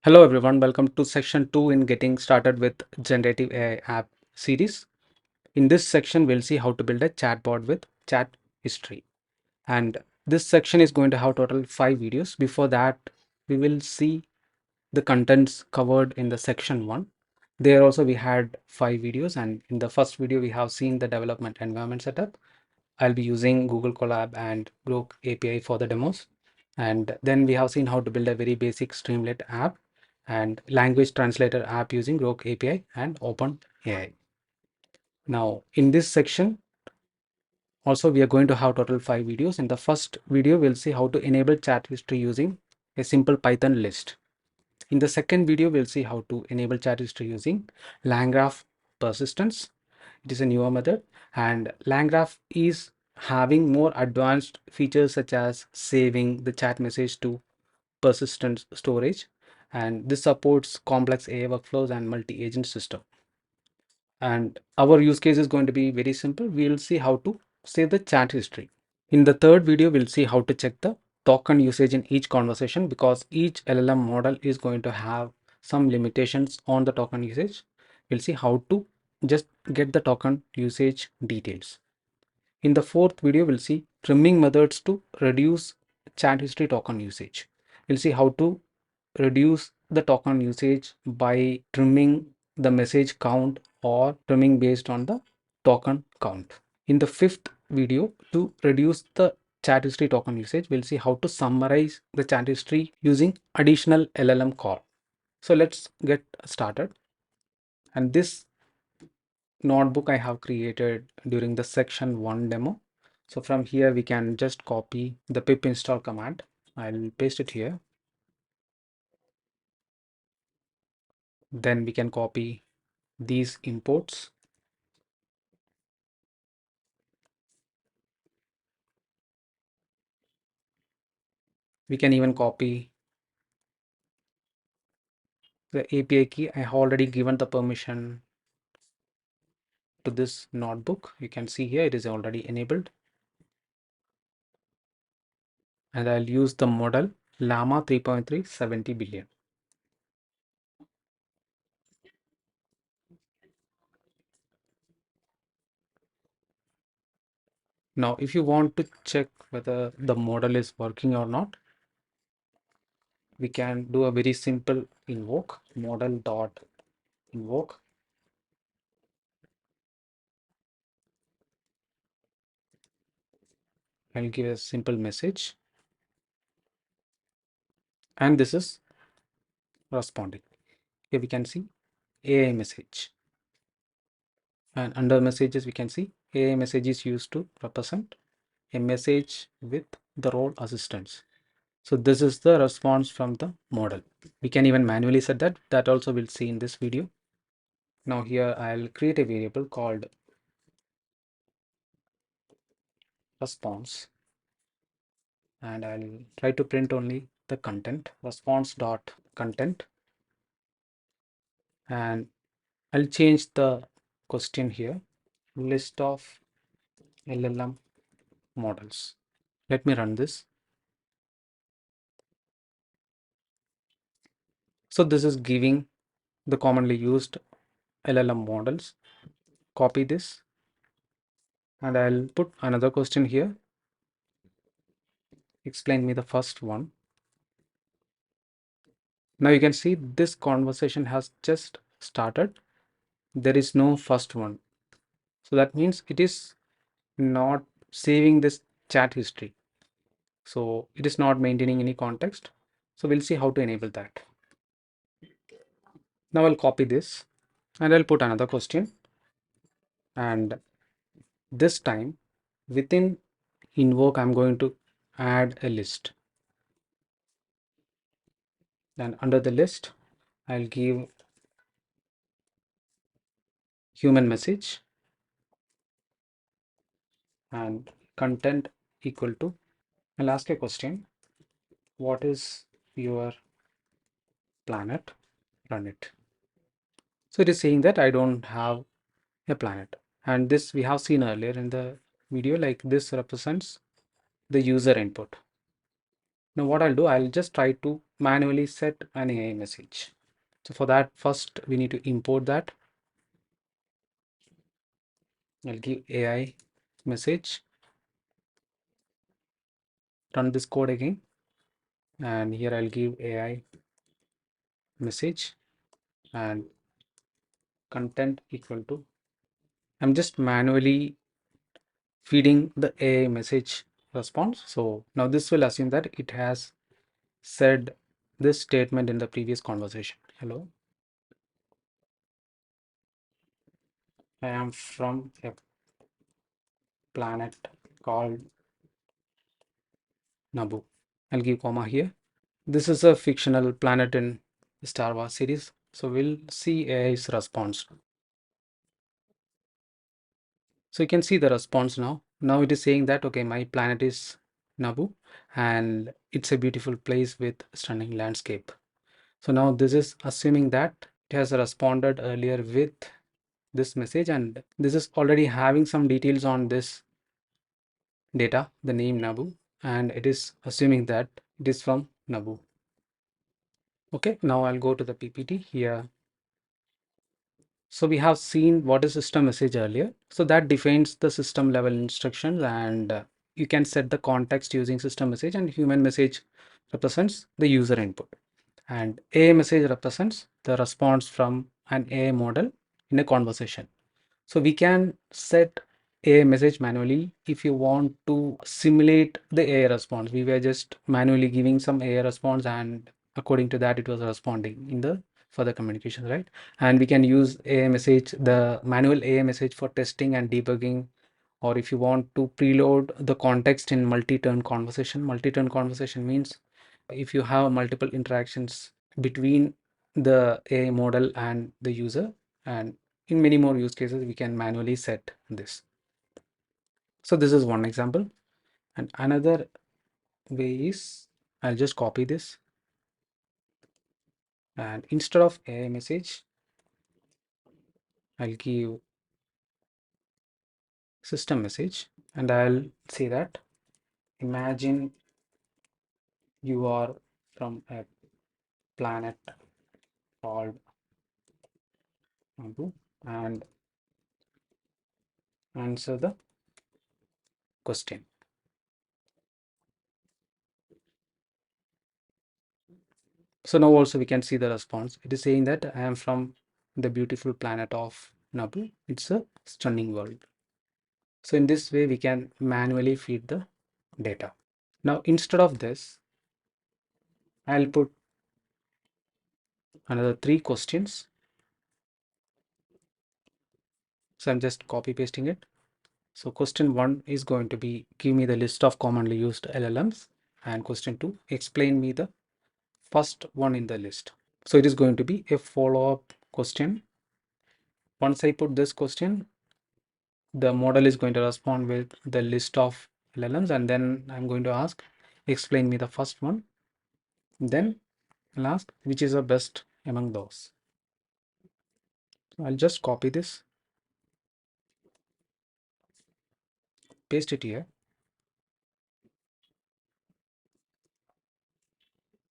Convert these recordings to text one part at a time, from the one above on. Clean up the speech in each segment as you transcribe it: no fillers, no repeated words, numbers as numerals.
Hello everyone, welcome to section 2 in getting started with generative AI app series. In this section, we'll see how to build a chatbot with chat history. And this section is going to have total 5 videos. Before that, we will see the contents covered in the section 1. There also we had 5 videos, and in the first video we have seen the development environment setup. I'll be using Google Colab and Grok API for the demos. And then we have seen how to build a very basic Streamlit app and language translator app using Grok API and OpenAI. Now, in this section, also we are going to have total 5 videos. In the first video, we'll see how to enable chat history using a simple Python list. In the second video, we'll see how to enable chat history using LangGraph persistence. It is a newer method, and LangGraph is having more advanced features such as saving the chat message to persistent storage, and this supports complex AI workflows and multi-agent system. And our use case is going to be very simple. We'll see how to save the chat history. In the third video, we'll see how to check the token usage in each conversation, because each LLM model is going to have some limitations on the token usage. We'll see how to just get the token usage details. In the fourth video, we'll see trimming methods to reduce chat history token usage. We'll see how to reduce the token usage by trimming the message count or trimming based on the token count. In the fifth video, to reduce the chat history token usage, we'll see how to summarize the chat history using additional LLM call. So let's get started. And this notebook I have created during the section 1 demo. So from here, we can just copy the pip install command. I'll paste it here. Then we can copy these imports. We can even copy the API key. I have already given the permission to this notebook. You can see here it is already enabled. And I'll use the model Llama 3.3 70 billion. Now, if you want to check whether the model is working or not, we can do a very simple invoke, model dot invoke. I'll give a simple message, and this is responding. Here we can see AIMessage, and under messages we can see AIMessage is used to represent a message with the role assistance. So this is the response from the model. We can even manually set that also we'll see in this video. Now here I'll create a variable called response, and I'll try to print only the content, response dot content, and I'll change the question here, list of LLM models. Let me run this. So this is giving the commonly used LLM models. Copy this, and I'll put another question here. Explain me the first one. Now you can see this conversation has just started. There is no first one. So that means it is not saving this chat history. So it is not maintaining any context. So we'll see how to enable that. Now I'll copy this and I'll put another question. And this time within invoke, I'm going to add a list. And under the list, I'll give HumanMessage and content equal to, I'll ask a question. What is your planet? Run it. So it is saying that I don't have a planet. And this we have seen earlier in the video, like this represents the user input. Now what I'll do, I'll just try to manually set an AI message. So for that, first we need to import that. I'll give AI message, run this code again, and here I'll give AI message and content equal to, I'm just manually feeding the AI message response. So now this will assume that it has said this statement in the previous conversation. Hello, I am from a planet called Nabu. I'll give comma here. This is a fictional planet in Star Wars series. So we'll see AI's response. So you can see the response now. Now it is saying that, okay, my planet is Nabu and it's a beautiful place with stunning landscape. So now this is assuming that it has responded earlier with this message, and this is already having some details on this data, the name Nabu, and it is assuming that it is from Nabu. Okay, now I'll go to the PPT here. So we have seen what is system message earlier. So that defines the system level instructions, and you can set the context using system message, and human message represents the user input, and AI message represents the response from an AI model in a conversation. So we can set a message manually if you want to simulate the AI response. We were just manually giving some AI response, and according to that, it was responding in the further communication, right? And we can use AI message, the manual AI message, for testing and debugging, or if you want to preload the context in multi-turn conversation. Multi-turn conversation means if you have multiple interactions between the AI model and the user, and in many more use cases, we can manually set this. So this is one example. And another way is, I'll just copy this, and instead of AI message, I'll give system message, and I'll say that imagine you are from a planet called Nabu and answer the question. So now also we can see the response. It is saying that I am from the beautiful planet of Nabu. It's a stunning world. So in this way, we can manually feed the data. Now, instead of this, I'll put another 3 questions. So I'm just copy pasting it. So question 1 is going to be, give me the list of commonly used LLMs. And question 2, explain me the first one in the list. So it is going to be a follow-up question. Once I put this question, the model is going to respond with the list of LLMs, and then I'm going to ask, explain me the first one. Then I'll ask, which is the best among those. So I'll just copy this, paste it here.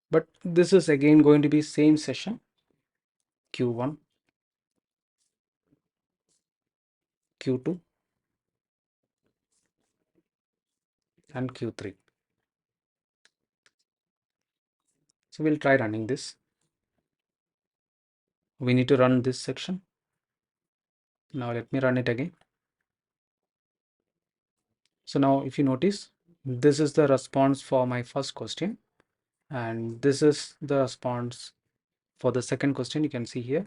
But this is again going to be same session, Q1, Q2, and Q3. So we'll try running this. We need to run this section. Now let me run it again. So now if you notice, this is the response for my first question, and this is the response for the second question. You can see here.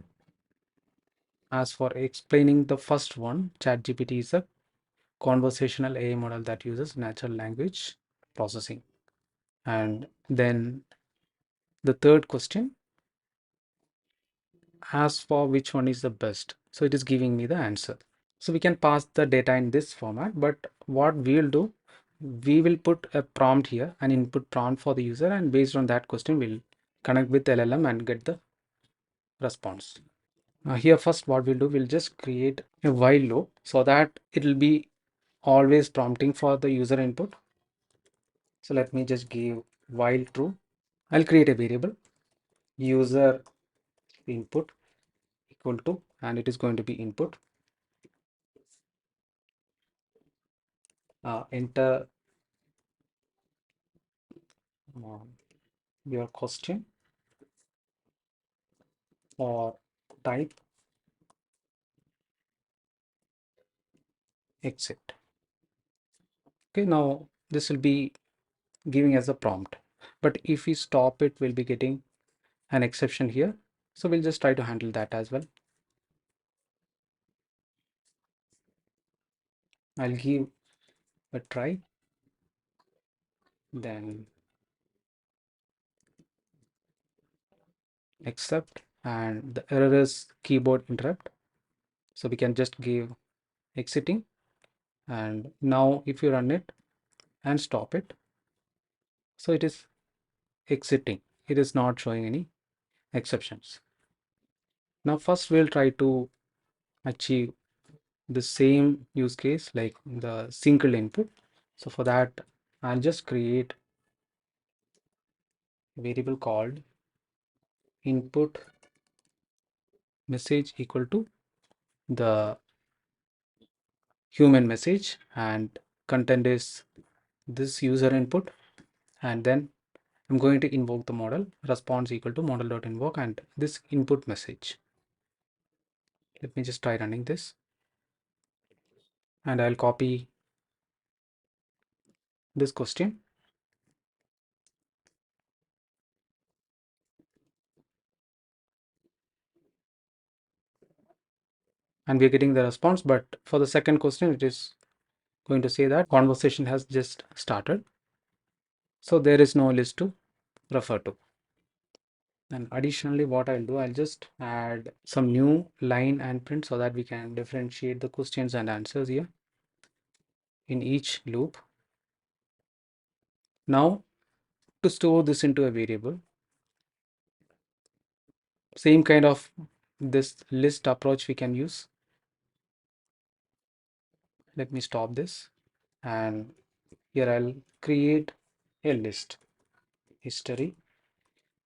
As for explaining the first one, ChatGPT is a conversational AI model that uses natural language processing. And then the third question, as for which one is the best. So it is giving me the answer. So we can pass the data in this format, but what we will do, we will put a prompt here, an input prompt for the user, and based on that question, we'll connect with LLM and get the response. Now here first what we'll do, we'll just create a while loop so that it will be always prompting for the user input. So let me just give while true, I'll create a variable user input equal to, and it is going to be input, enter your question or type exit. Okay, now this will be giving as a prompt, but if we stop it, we'll be getting an exception here. So we'll just try to handle that as well. I'll give a try, then accept, and the error is keyboard interrupt. So we can just give exiting, and now if you run it and stop it, so it is exiting. It is not showing any exceptions. Now first we'll try to achieve the same use case like the single input. So for that, I'll just create a variable called input message equal to the human message, and content is this user input, and then I'm going to invoke the model response equal to model.invoke and this input message. Let me just try running this, and I'll copy this question, and we're getting the response. But for the second question, it is going to say that conversation has just started, so there is no list to refer to. And additionally, what I'll do, I'll just add some new line and print so that we can differentiate the questions and answers here in each loop. Now to store this into a variable, same kind of this list approach we can use. Let me stop this, and here I'll create a list history,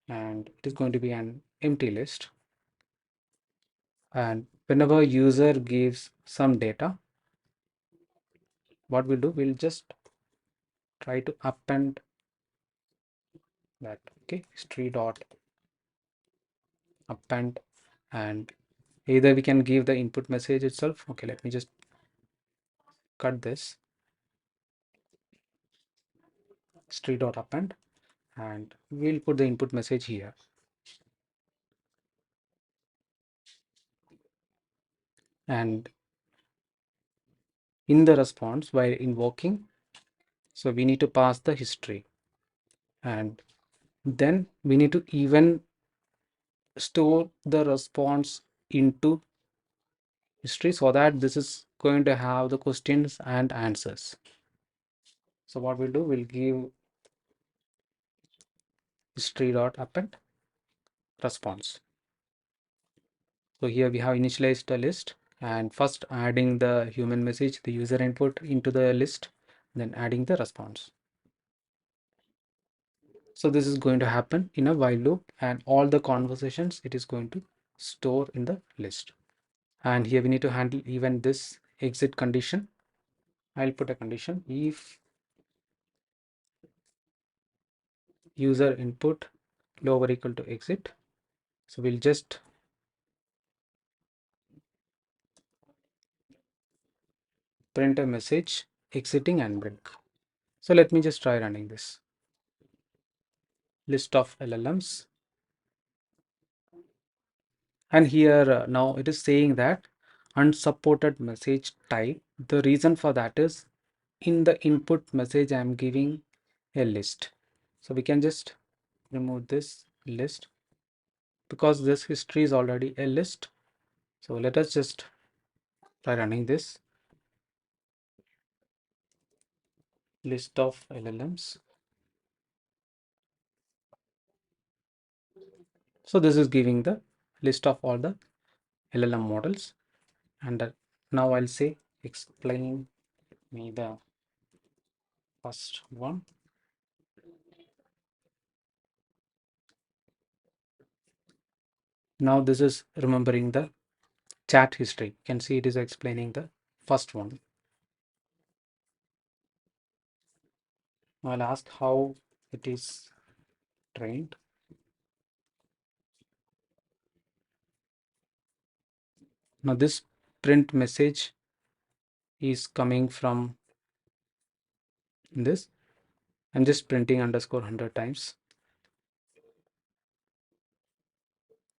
and it is going to be an empty list. And whenever user gives some data, what we'll do, we'll just try to append that. Okay, history dot append, and either we can give the input message itself. Okay, let me just cut this, history dot append, and we'll put the input message here. And in the response, while invoking, so we need to pass the history, and then we need to even store the response into history so that this is going to have the questions and answers. So what we'll do, we'll give history dot append response. So here we have initialized a list, and first adding the human message, the user input into the list, then adding the response. So this is going to happen in a while loop, and all the conversations it is going to store in the list. And here we need to handle even this exit condition. I'll put a condition if user input lower equal to exit. So we'll just print a message exiting and break. So let me just try running this list of LLMs, and here now it is saying that unsupported message type. The reason for that is in the input message I'm giving a list, so we can just remove this list because this history is already a list. So let us just try running this list of LLMs. So this is giving the list of all the LLM models, and now I'll say explain me the first one. Now this is remembering the chat history. You can see it is explaining the first one. I'll ask how it is trained. Now this print message is coming from this. I'm just printing underscore 100 times.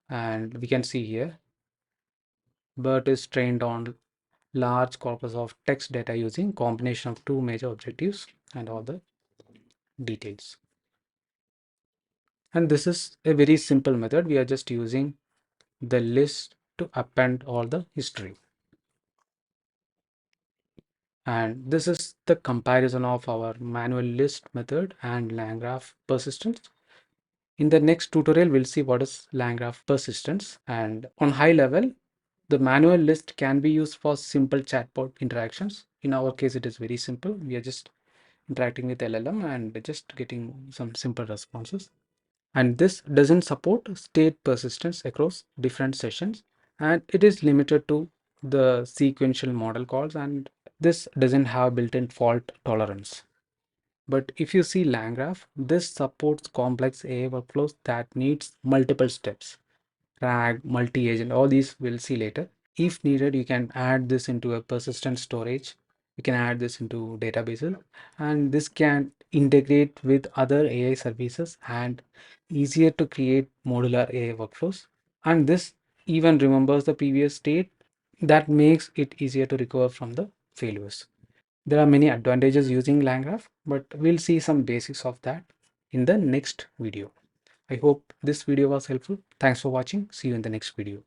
And we can see here, BERT is trained on large corpus of text data using combination of two major objectives and all the details. And this is a very simple method. We are just using the list to append all the history. And this is the comparison of our manual list method and LangGraph persistence. In the next tutorial, we'll see what is LangGraph persistence. And on high level, the manual list can be used for simple chatbot interactions. In our case, it is very simple. We are just interacting with LLM and just getting some simple responses. And this doesn't support state persistence across different sessions, and it is limited to the sequential model calls, and this doesn't have built-in fault tolerance. But if you see LangGraph, this supports complex AI workflows that needs multiple steps, RAG, multi-agent, all these we'll see later. If needed, you can add this into a persistent storage. You can add this into databases, and this can integrate with other AI services and easier to create modular AI workflows. And this even remembers the previous state, that makes it easier to recover from the failures. There are many advantages using LangGraph, but we'll see some basics of that in the next video. I hope this video was helpful. Thanks for watching. See you in the next video.